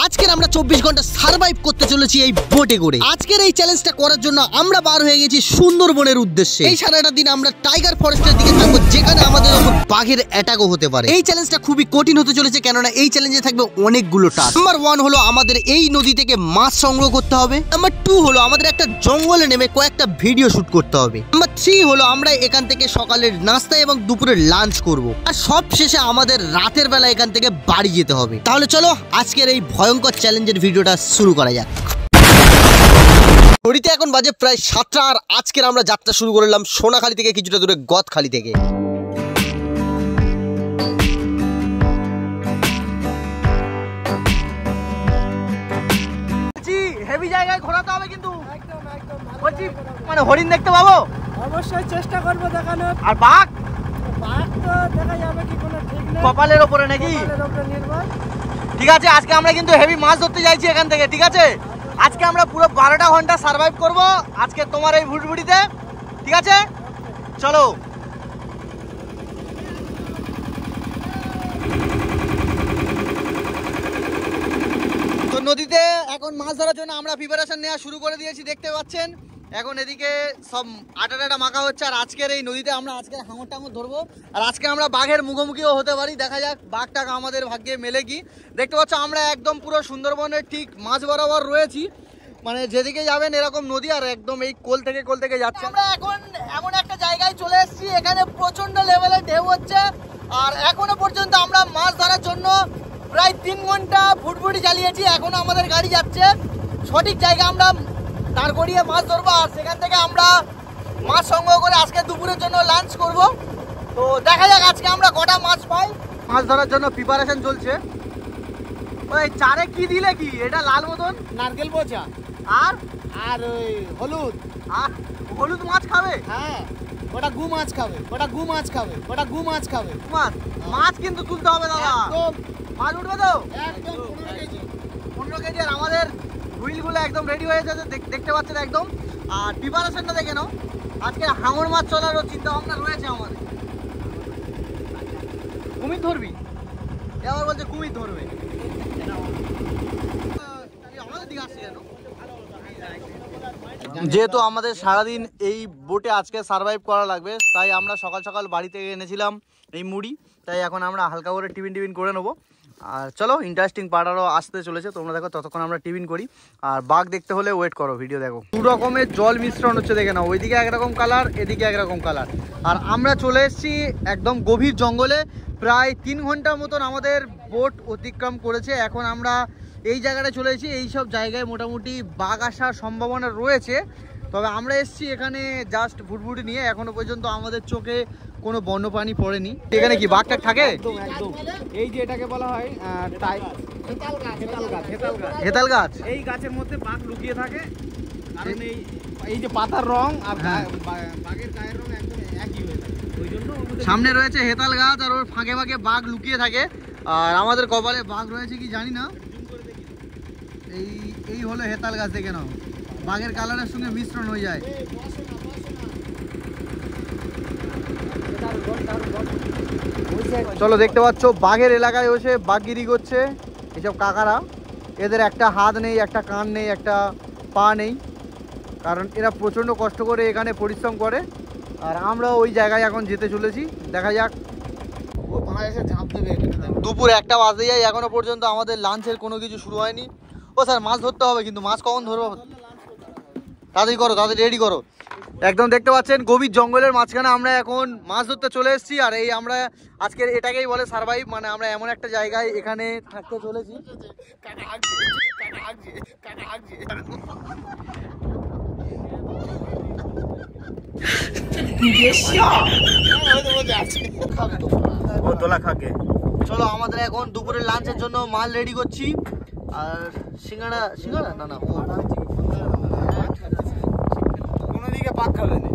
আজকের আমরা 24 ঘন্টা সার্ভাইভ করতে চলেছি এই বোটে করে। আজকের এই চ্যালেঞ্জটা করার জন্য আমরা বার হয়ে গেছি সুন্দরবনের উদ্দেশ্যে। এই সারাটা দিন আমরা টাইগার ফরেস্টের দিকে থাকবো, যেখানে আমাদের উপর বাঘের অ্যাটাকও হতে পারে। এই চ্যালেঞ্জটা খুবই কঠিন হতে চলেছে, কেননা এই চ্যালেঞ্জে থাকবে অনেকগুলো টাস্ক। নাম্বার 1 হলো আমাদের এই নদী থেকে মাছ সংগ্রহ করতে হবে। নাম্বার 2 হলো আমাদের একটা জঙ্গলে নেমে কয়েকটা ভিডিও শুট করতে হবে। নাম্বার 3 হলো আমরা এখান থেকে সকালের নাস্তা এবং দুপুরের লাঞ্চ করব। আর সব শেষে আমাদের রাতের বেলা এখান থেকে বাড়ি যেতে হবে। তাহলে চলো আজকের এই ভয়ঙ্কর চ্যালেঞ্জের ভিডিওটা শুরু করা যাক। ঘড়িতে এখন বাজে প্রায় 7টা, আর আজকের আমরা যাত্রা শুরু করলাম সোনাখালী থেকে কিছুটা দূরে গদখালি থেকে। হেভি জায়গায় ঘোরাতে হবে কিন্তু বলছি, মানে হরিণ দেখতে পাবো? অবশ্যই চেষ্টা করবো দেখানোর। আর বাঘ? বাঘ তো দেখা যাবে কি কোনো ঠিক নেই, কপালের ওপরে নাকি? কপালের উপরে নির্ভর। ঠিক আছে, আজকে আমরা কিন্তু হেভি মাছ ধরতে যাইছি এখান থেকে, ঠিক আছে? আজকে আমরা পুরো 12টা ঘন্টা সার্ভাইভ করব আজকে তোমার এই ভুটভুটিতে, ঠিক আছে? চলো। তো নদীতে এখন মাছ ধরার জন্য আমরা প্রিপারেশন নেওয়া শুরু করে দিয়েছি, দেখতে পাচ্ছেন। এখন এদিকে সব আটা মাখা হচ্ছে, আর আজকের এই নদীতে আমরা আজকের হাঙর টাঙর ধরবো। আর আজকে আমরা বাঘের মুখোমুখিও হতে পারি, দেখা যাক বাঘটা আমাদের ভাগ্যে মেলে কি। দেখতে পাচ্ছ আমরা একদম পুরো সুন্দরবনের ঠিক মাঝ বরাবর রয়েছি, মানে যেদিকে যাবেন এরকম নদী, আর একদম এই কোল থেকে যাচ্ছে। আমরা এখন এমন একটা জায়গায় চলে এসেছি, এখানে প্রচন্ড লেভেলের ঢেউ হচ্ছে। আর এখনো পর্যন্ত আমরা মাছ ধরার জন্য প্রায় 3 ঘন্টা ফুটফুটি চালিয়েছি। এখনো আমাদের গাড়ি যাচ্ছে, সঠিক জায়গা আমরা দাঁড় করিয়ে মাছ ধরবো, আর সেখান থেকে আমরা মাছ সংগ্রহ করে আজকে দুপুরের জন্য লাঞ্চ করব। তো দেখা যাক আজকে আমরা কটা মাছ পাই। মাছ ধরার জন্য প্রিপারেশন চলছে। ওই চারে কি দিলে কি এটা লাল মতন? নারকেল বোঝা আর আর ওই হলুদ। আর হলুদ মাছ খাবে? হ্যাঁ, ওটা গু মাছ খাবে, ওটা গু মাছ খাবে, ওটা গু মাছ খাবে। মাছ কিন্তু তুলতে হবে দাদা, একদম মাছ উঠবে তো একদম 15 কেজি। 15 কেজি। আর আমাদের হুইলগুলো একদম রেডি হয়ে যাচ্ছে, দেখতে পাচ্ছেন একদম। আর প্রিপারেশনটা দেখে নাও, আজকে হাঙর মাছ চলারও চিন্তা ভাবনা রয়েছে আমাদের। কুমির ধরবি? এবার বলছে কুমির ধরবে। আমাদের দিকে আসছে কেন? যেহেতু আমাদের সারাদিন এই বোটে আজকে সার্ভাইভ করা লাগবে, তাই আমরা সকাল সকাল বাড়ি থেকে এনেছিলাম এই মুড়ি। তাই এখন আমরা হালকা করে টিফিন করে নেবো। আর চলো, ইন্টারেস্টিং পার্ট আরও আসতে চলেছে, তোমরা দেখো। ততক্ষণ আমরা টিফিন করি, আর বাঘ দেখতে হলে ওয়েট করো, ভিডিও দেখো। 2 রকমের জল মিশ্রণ হচ্ছে, দেখে নাও। ওইদিকে একরকম কালার, এদিকে একরকম কালার। আর আমরা চলে এসেছি একদম গভীর জঙ্গলে। প্রায় 3 ঘন্টার মতন আমাদের বোট অতিক্রম করেছে। এখন আমরা এই জায়গাটা চলে এসেছি। এইসব জায়গায় মোটামুটি বাঘ আসার সম্ভাবনা রয়েছে, তবে আমরা এসেছি এখানে জাস্ট ভুটভুটি নিয়ে। এখনো পর্যন্ত আমাদের চোখে কোনো বন্যপ্রাণী পড়েনি। এখানে কি বাঘ টাক থাকে? একদম একদম। এই যে এটাকে বলা হয় হেতাল গাছ। এই গাছের মধ্যে বাঘ লুকিয়ে থাকে, কারণ এই যে পাতার রং আর বাঘের গায়ের রং একদম একই হয়ে থাকে, ওই জন্য সামনে রয়েছে হেতাল গাছ, আর ওর ফাঁকে ফাঁকে বাঘ লুকিয়ে থাকে। আর আমাদের কপালে বাঘ রয়েছে কি জানি না। এই হলো হেতাল গাছ, দেখে নাও, বাঘের কালারের সঙ্গে মিশ্রণ হয়ে যায়। চলো, দেখতে পাচ্ছ বাঘের এলাকায় বসে বাঘগিরি করছে এসব কাকারা। এদের একটা হাত নেই, একটা কান নেই, একটা পা নেই, কারণ এরা প্রচণ্ড কষ্ট করে এখানে পরিশ্রম করে। আর আমরা ওই জায়গায় এখন যেতে চলেছি, দেখা যাক। দুপুর 1টা বাজতে যায়, এখনো পর্যন্ত আমাদের লাঞ্চের কোনো কিছু শুরু হয়নি। ও স্যার, মাছ ধরতে হবে, কিন্তু মাছ কখন ধরবো? তাড়াতাড়ি করো, তাড়াতাড়ি রেডি করো। একদম দেখতে পাচ্ছেন গভীর জঙ্গলের মাঝখানে আমরা এখন মাছ ধরতে চলে এসেছি। আর এই আমরা আজকের এটাকেই বলে সার্ভাইভ, মানে আমরা এমন একটা জায়গায় এখানে থাকতে চলেছি। চলো, আমাদের এখন দুপুরের লাঞ্চের জন্য মাল রেডি করছি। আর সিঙ্গাড়া না কোনো দিকে পাক খাবে না,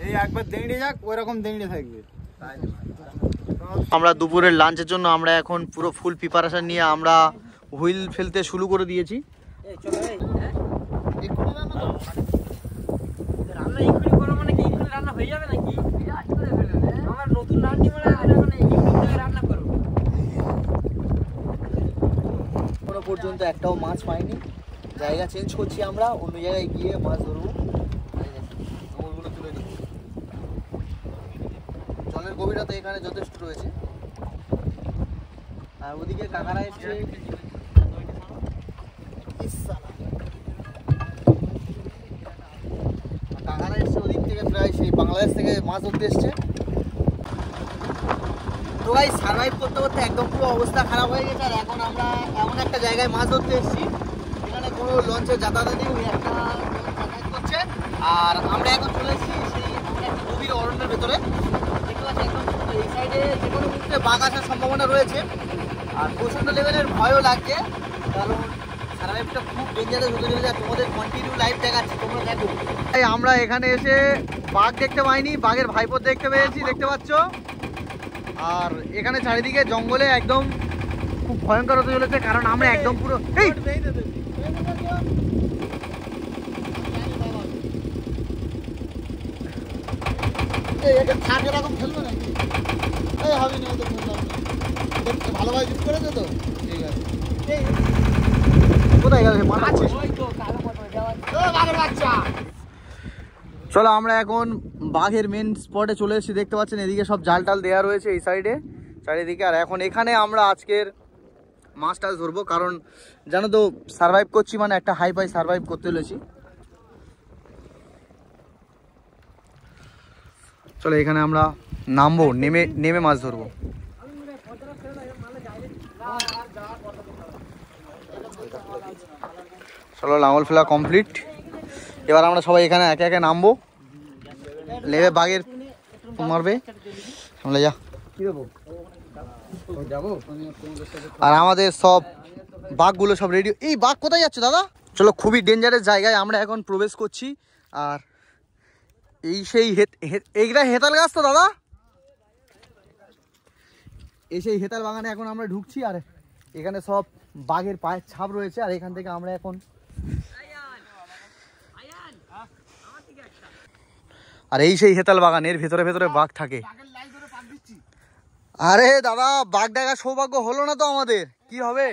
এই একবার দেঁড়ে যাক ওইরকম দেঁড়ে থাকবে। আমরা দুপুরের লাঞ্চের জন্য আমরা এখন পুরো ফুল প্রিপারেশন নিয়ে আমরা হুইল ফেলতে শুরু করে দিয়েছি। পর্যন্ত একটাও মাছ পাইনি। জায়গা চেঞ্জ করছি আমরা, অন্য জায়গায় গিয়ে মাছ ধরবো। নোংরগুলো তুলে নিই। জলের গভীরতা এখানে যথেষ্ট রয়েছে। আর ওদিকে কাকারা এসছে, কাকারা এসছে ওদিক থেকে, প্রায় সেই বাংলাদেশ থেকে মাছ ধরতে এসছে। তো ভাই সার্ভাইভ করতে করতে একদম পুরো অবস্থা খারাপ হয়ে গেছে। আর এখন আমরা এমন একটা জায়গায় মাছ ধরতে এসেছি এখানে কোনো লঞ্চের যাতায়াত নেই, ওই একটা যাতায়াত করছে। আর আমরা এখন চলে এসেছি সেই আমরা একটা গভীর অরণ্যের ভেতরে। দেখতে পাচ্ছি একদম এই সাইডে যে কোনো মুহূর্তে বাঘ আসার সম্ভাবনা রয়েছে। আর প্রচণ্ড লেভেলের ভয়ও লাগছে, কারণ সার্ভাইভটা খুব ডেঞ্জারাস হতে চলেছে। তোমাদের কন্টিনিউ লাইভ দেখাচ্ছি, তোমরা দেখো। আমরা এখানে এসে বাঘ দেখতে পাইনি, বাঘের ভাইপো দেখতে পেয়েছি, দেখতে পাচ্ছ। আর এখানে চারিদিকে জঙ্গলে একদম খুব ভয়ঙ্কর হতে চলেছে, কারণ আমরা একদম পুরো এরকম খেলবে নাকি? হবে না, ভালোভাবে জিত করেছে তো, ঠিক আছে। কোথায় গেল? চলো আমরা এখন বাঘের মেন স্পটে চলে এসেছি। দেখতে পাচ্ছেন এদিকে সব জাল টাল দেওয়া রয়েছে এই সাইডে চারিদিকে। আর এখন এখানে আমরা আজকের মাছ টাছ ধরবো, কারণ জানো তো সার্ভাইভ করছি মানে একটা হাই ফাই সার্ভাইভ করতে চলেছি। চলো এখানে আমরা নামবো, নেমে মাছ ধরবো। চলো লাঙল ফেলা কমপ্লিট। এবার আমরা সবাই এখানে একে একে নামবো, নেমে বাঘের মারবে। সামলে যা। আর আমাদের সব বাঘগুলো সব রেডি। এই বাঘ কোথায় যাচ্ছে দাদা? চলো খুবই ডেঞ্জারাস জায়গায় আমরা এখন প্রবেশ করছি। আর এই সেই এইটা হেতাল গাছ তো দাদা, এই সেই হেতাল বাগানে এখন আমরা ঢুকছি। আর এখানে সব বাঘের পায়ের ছাপ রয়েছে। আর এখান থেকে আমরা এখন আর এই সেই হেতাল বাগান, এর ভেতরে ভেতরে বাঘ থাকে। আরে দাদা বাঘ দেখার সৌভাগ্য হলো না তো আমাদের, কি হবে?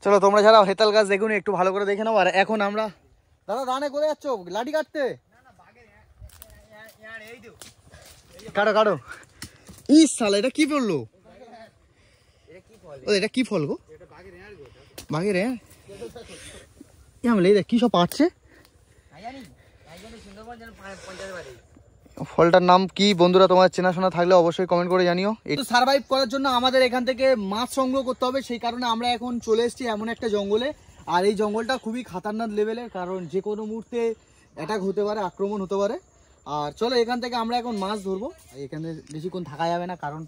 চলো তোমরা ছাড়াও হেতাল গাছ দেখুন, একটু ভালো করে দেখে নাও। আর এখন আমরা দাদা দানে করে যাচ্ছ লাঠি কাটতে? কাটো কাটো। ইস শালা এটা কি বললো? এটা কি ফল গো? বাঘের কি সব পাচ্ছে? ফলটার নাম কি বন্ধুরা? তোমার চেনাশোনা থাকলে অবশ্যই কমেন্ট করে জানিও। একটু সার্ভাইভ করার জন্য আমাদের এখান থেকে মাছ সংগ্রহ করতে হবে, সেই কারণে আমরা এখন চলে এসেছি এমন একটা জঙ্গলে। আর এই জঙ্গলটা খুবই খাতারনাক লেভেলের, কারণ যে কোনো মুহূর্তে অ্যাটাক হতে পারে, আক্রমণ হতে পারে। আর চলো এখান থেকে আমরা এখন মাছ ধরবো। এখানে বেশিক্ষণ থাকা যাবে না, কারণ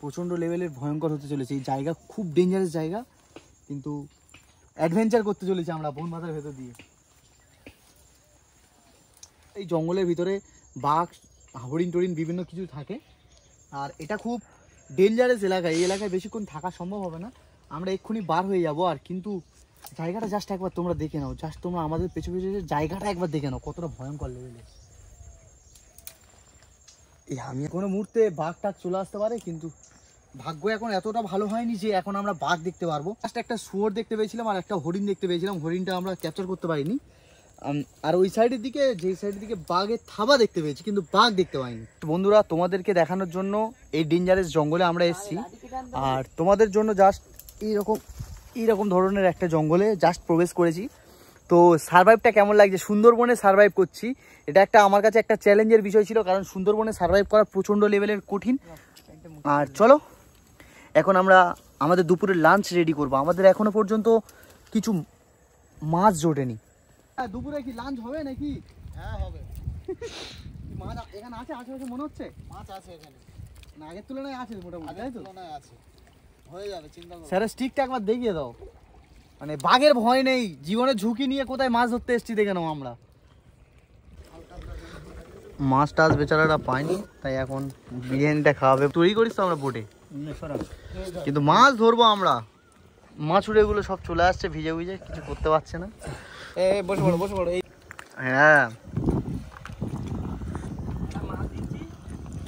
প্রচণ্ড লেভেলের ভয়ঙ্কর হতে চলেছে। এই জায়গা খুব ডেঞ্জারাস জায়গা, কিন্তু অ্যাডভেঞ্চার করতে চলেছি আমরা বন বাঁধার ভেতর দিয়ে। এই জঙ্গলের ভিতরে বাঘ, হরিণ টরিণ বিভিন্ন কিছু থাকে। আর এটা খুব ডেঞ্জারাস এলাকা, এই এলাকায় বেশিক্ষণ থাকা সম্ভব হবে না। আমরা এক্ষুনি বার হয়ে যাব। আর কিন্তু জায়গাটা জাস্ট একবার তোমরা দেখে নাও, জাস্ট তোমরা আমাদের পেছু পেছু জায়গাটা একবার দেখে নাও কতটা ভয়ঙ্কর লেভেলে। এই আমি কোনো মুহূর্তে বাঘ টাঘ চলে আসতে পারে, কিন্তু ভাগ্য এখন এতটা ভালো হয়নি যে এখন আমরা বাঘ দেখতে পারবো। জাস্ট একটা শুয়োর দেখতে পেয়েছিলাম আর একটা হরিণ দেখতে পেয়েছিলাম, হরিণটা আমরা ক্যাপচার করতে পারিনি। আর ওই সাইডের দিকে, যেই সাইডের দিকে বাঘের থাবা দেখতে পেয়েছি, কিন্তু বাঘ দেখতে পাইনি। বন্ধুরা তোমাদেরকে দেখানোর জন্য এই ডেঞ্জারাস জঙ্গলে আমরা এসেছি। আর তোমাদের জন্য জাস্ট এইরকম ধরনের একটা জঙ্গলে জাস্ট প্রবেশ করেছি। তো সার্ভাইভটা কেমন লাগছে? সুন্দরবনে সার্ভাইভ করছি, এটা একটা আমার কাছে একটা চ্যালেঞ্জের বিষয় ছিল, কারণ সুন্দরবনে সার্ভাইভ করা প্রচণ্ড লেভেলের কঠিন। আর চলো এখন আমরা আমাদের দুপুরের লাঞ্চ রেডি করব। আমাদের এখনো পর্যন্ত কিছু মাছ জোটেনি। দুপুরে কি লাঞ্চ হবে নাকি? হ্যাঁ হবে। মাছ এখানে আছে আশেপাশে মনে হচ্ছে? মাছ আছে এখানে, না আগের তুলনায় আছে মোটামুটি, তাই তো? আছে, হয়ে যাবে, চিন্তা করো। স্যার স্টিকটা একবার দেখিয়ে দাও। মানে বাঘের ভয় নেই, জীবনের ঝুঁকি নিয়ে কোথায় মাছ ধরতে এসেছি দেখে নাও আমরা। মাছ টাছ বেচারাটা পাইনি, তাই এখন বিরিয়ানিটা খাওয়াবে। তৈরি করিস তো আমরা বোটে, কিন্তু মাছ ধরবো আমরা। মাছুড়েগুলো সব চলে আসছে ভিজে ভিজে, কিছু করতে পারছে না। বসে পড়ো বসে পড়ো। হ্যাঁ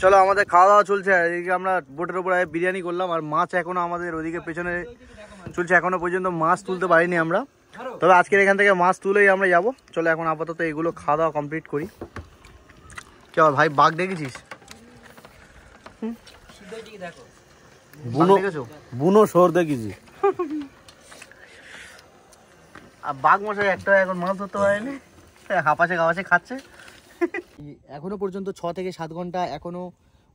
চলো আমাদের খাওয়া দাওয়া চলছে। এদিকে আমরা বোটের উপরে বিরিয়ানি করলাম, আর মাছ এখনো আমাদের ওদিকে পেছনে চলছে, এখনো পর্যন্ত মাছ তুলতে পারিনি আমরা। তবে আজকের এখান থেকে মাছ তুলেই আমরা যাব। চলো এখন আপাতত এগুলো খাওয়া দাওয়া কমপ্লিট করি। চল ভাই, বাঘ দেখেছিস? বুনো শোর দেখেছি। আর বাঘ মশাই একটা এখন মাছ ধরতে পারেনি, হাঁপাশে গাপাশে খাচ্ছে। এখনো পর্যন্ত 6 থেকে 7 ঘন্টা এখনো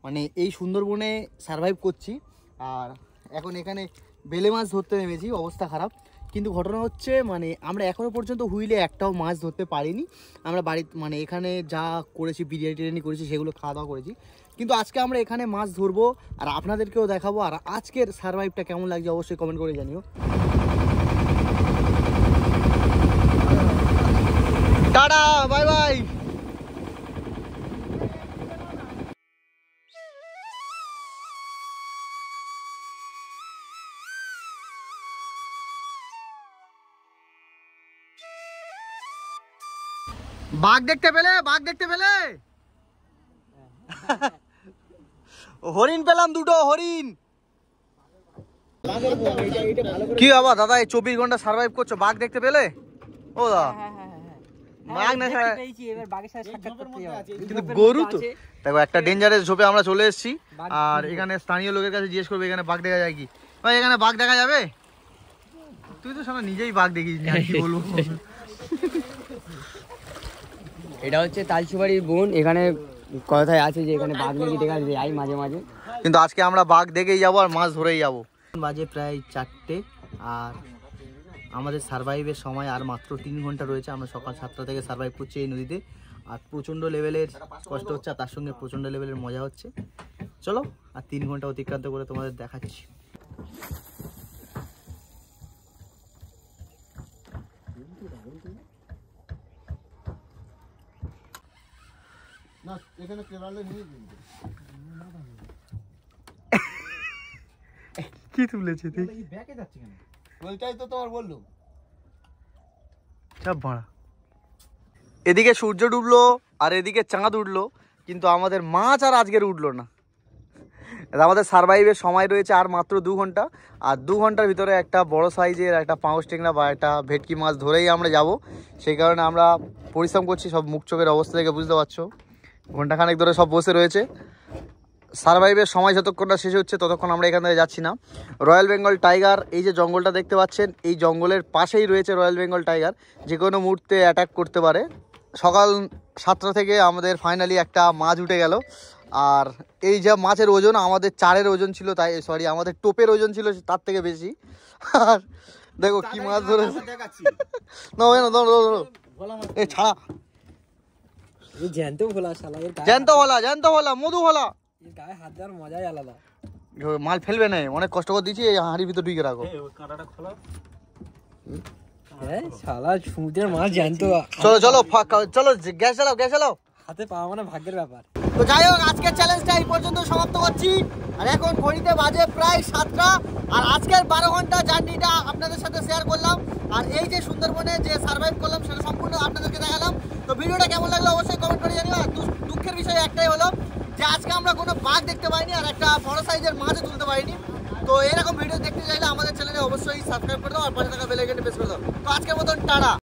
মানে এই সুন্দরবনে সার্ভাইভ করছি। আর এখন এখানে বেলে মাছ ধরতে নেমেছি, অবস্থা খারাপ। কিন্তু ঘটনা হচ্ছে মানে আমরা এখনো পর্যন্ত হুইলে একটাও মাছ ধরতে পারিনি। আমরা বাড়িতে মানে এখানে যা করেছি, বিরিয়ানি টিরিয়ানি করেছি, সেগুলো খাওয়া দাওয়া করেছি। কিন্তু আজকে আমরা এখানে মাছ ধরবো আর আপনাদেরকেও দেখাবো। আর আজকের সার্ভাইভটা কেমন লাগছে অবশ্যই কমেন্ট করে জানিও। Tata, bye bye. বাঘ দেখতে পেলে? বাঘ দেখতে পেলে? হরিণ পেলাম, 2টো হরিণ। কি বাবা দাদা, এই 24 ঘন্টা সার্ভাইভ করছো, বাঘ দেখতে পেলে? ও দাদা, বাঘ না কিন্তু গরু তো। দেখো একটা ডেঞ্জারাস ঝোপে আমরা চলে এসেছি। আর এখানে স্থানীয় লোকের কাছে জিজ্ঞেস করবে এখানে বাঘ দেখা যায় কি। ভাই এখানে বাঘ দেখা যাবে? তুই তো সামনে নিজেই বাঘ দেখিস, কি বলবো। এটা হচ্ছে তালসুবাড়ির বোন। এখানে কথায় আছে যে এখানে বাঘ নাকি দেখা যায় মাঝে মাঝে, কিন্তু আজকে আমরা বাঘ দেখেই যাবো আর মাছ ধরেই যাবো। বাজে প্রায় 4টে, আর আমাদের সার্ভাইভের সময় আর মাত্র 3 ঘন্টা রয়েছে। আমরা সকাল 7টা থেকে সার্ভাইভ করছি এই নদীতে। আর প্রচণ্ড লেভেলের কষ্ট হচ্ছে, আর তার সঙ্গে প্রচণ্ড লেভেলের মজা হচ্ছে। চলো আর 3 ঘন্টা অতিক্রান্ত করে তোমাদের দেখাচ্ছি। কি তুলেছে? ওইটাই তো তোমার বললুম। এদিকে সূর্য ডুবলো আর এদিকে চাঁদ উঠলো, কিন্তু আমাদের মাছ আর আজকের উঠলো না। আমাদের সার্ভাইভের সময় রয়েছে আর মাত্র 2 ঘন্টা। আর 2 ঘন্টার ভিতরে একটা বড় সাইজের একটা পাউস টেংরা বা একটা ভেটকি মাছ ধরেই আমরা যাব। সেই কারণে আমরা পরিশ্রম করছি। সব মুখ চোখের অবস্থা থেকে বুঝতে পারছো, ঘন্টাখানেক ধরে সব বসে রয়েছে। সার্ভাইভের সময় যতক্ষণ না শেষ হচ্ছে ততক্ষণ আমরা এখান থেকে যাচ্ছি না। রয়্যাল বেঙ্গল টাইগার, এই যে জঙ্গলটা দেখতে পাচ্ছেন, এই জঙ্গলের পাশেই রয়েছে রয়্যাল বেঙ্গল টাইগার, যে কোনো মুহূর্তে অ্যাটাক করতে পারে। সকাল 7টা থেকে আমাদের ফাইনালি একটা মাছ উঠে গেল। আর এই যে মাছের ওজন আমাদের 4-এর ওজন ছিল, তাই সরি আমাদের টোপের ওজন ছিল তার থেকে বেশি। আর দেখো কি মাছ ধরেছে। এই ছাড়া জ্যান্ত ভোলা, জ্যান্ত ভোলা, মধু ভোলা, গায়ে হাত দেওয়ার মজাই আলাদা। মাল ফেলবে না, অনেক কষ্ট করে দিচ্ছি। এই হাঁড়ির ভিতর ঢুকে রাখো। শালা সমুদ্রের মাছ জ্যান্ত। চলো চলো চলো, গ্যাস চালাও। হাতে পাওয়া মানে ভাগ্যের ব্যাপার। তো যাই হোক, আজকের চ্যালেঞ্জটা এই পর্যন্ত সমাপ্ত করছি। আর এখন ঘড়িতে বাজে প্রায় 7টা। আর আজকের 12 ঘন্টা জার্নিটা আপনাদের সাথে শেয়ার করলাম। আর এই যে সুন্দরবনে যে সার্ভাইভ করলাম সেটা সম্পূর্ণ আপনাদেরকে দেখালাম। তো ভিডিওটা কেমন লাগলো অবশ্যই কমেন্ট করে জানিও। আর দুঃখের বিষয় একটাই হলো যে আজকে আমরা কোনো বাঘ দেখতে পাইনি আর একটা বড় সাইজের মাছও তুলতে পারিনি। তো এরকম ভিডিও দেখতে চাইলে আমাদের চ্যানেলে অবশ্যই সাবস্ক্রাইব করে দাও আর পাশে থাকা বেল আইকনটি প্রেস করে দাও। তো আজকের মতন টাটা।